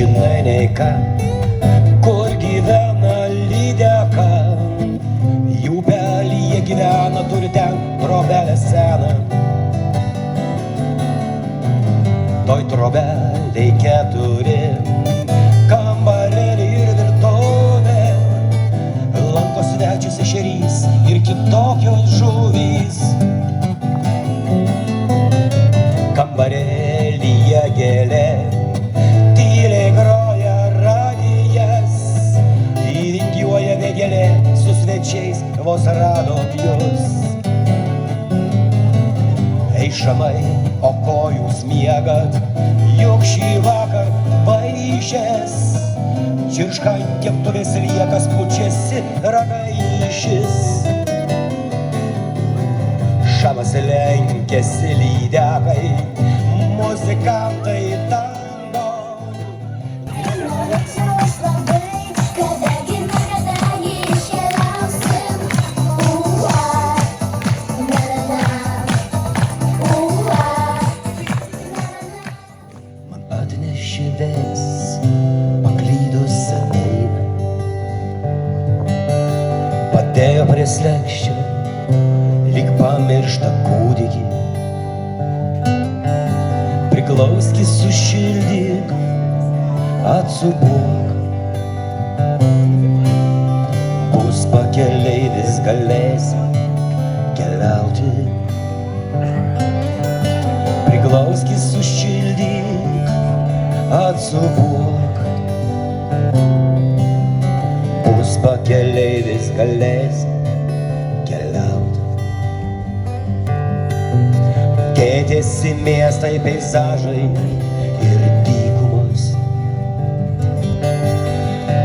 žinai nei ką, kur gyvena lydeka. Jų upelyje gyvena, turi ten trobelę seną. Toj trobeliai 4 kambarėlį ir virtuvė. Lanko svečius ešerys ir kitokios žuvys. Kambarėlyje gėlė tyliai groja radijas. Įvingiuoja vėgėlė su svečiais, vos radom jūs. Ei šamai, o ko jūs miegat, juk šį vakar paryšęs. Čirška ant keptuvės liekas, pučiasi ragaišis. Šamas lenkiasi lydekai, muzikantai tango. Man atnešė vėjas, paklydusią einą. Padėjo prie slenksčio, lyg pamirštą kūdikį. Priglauski, sušildyk, atsubok. Bus pakeleivis, galėsi keliauti. Priglauski, sušildyk, atsubok. Bus pakeleivis, galėsi keliauti. Keitėsi miestai, peizažai ir dykumos.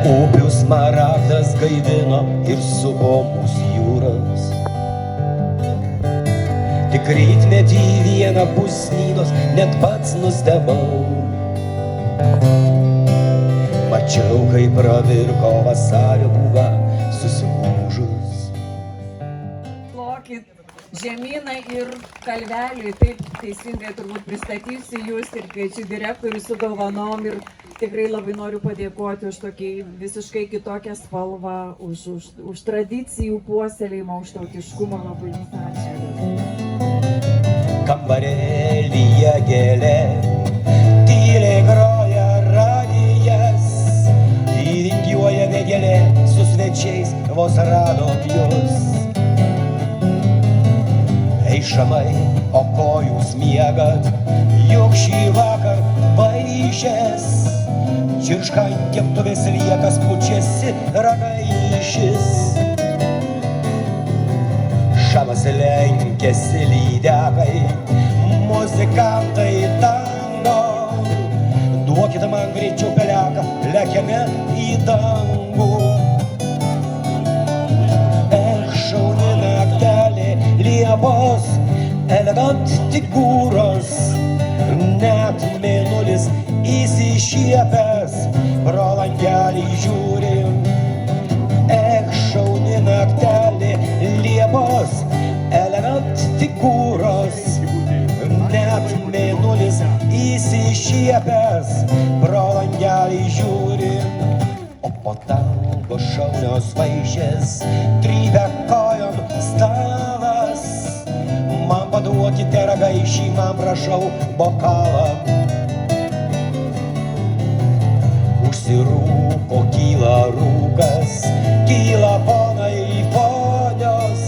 Upių smaragdas gaivino ir supo mūsų jūras. Tik rytmetį vieną pusnynos net pats nustebau. Mačiau, kaip pravirko vasario pūga susilūžus. Plokit Žemynai ir Kalveliui, taip teisingai turbūt pristatysiu jūs ir kviečiu direktorių su dovanom ir tikrai labai noriu padėkoti už tokį visiškai kitokią spalvą, už tradicijų puoselėjimą, už tautiškumą. Labai jums ačiū. Kambarėlyje gėlė tyliai groja radijas. Įvingiuoja vėgėlė su svečiais, vos radom jūs. Ei šamai, o ko jūs miegat, juk šį vakar paryšęs. Čirška ant keptuvės liekas, pučiasi ragaišis. Šamas lenkiasi lydekai, muzikantai tango. Duokite man greičiau peleką, lekiame į dangų. Šauni naktelė, liepos, elegant figūros. Net mėnulis įsišiepęs, pro langelį žiūri. Šauni naktelė, liepos, elegant figūros. Net mėnulis įsišiepęs, pro langelį žiūri. O po tango šaunios vaišės trypia kojom stalas. Man paduokite ragaišį, man prašau bokalą. Užsirūko, kyla rūkas, kyla ponai ponios.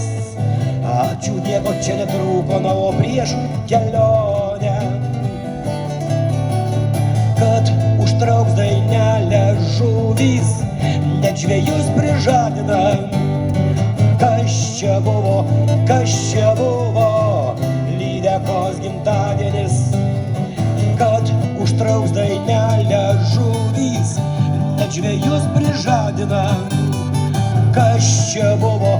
Ačiū, nieko čia netrūko, na o prieš kelionę, kad užtrauks dainelę žuvys, net žvejus prižadina. Kas čia buvo, lydekos gimtadienis, kad užtrauks dainelę žuvys, net žvejus prižadina. Kas čia buvo,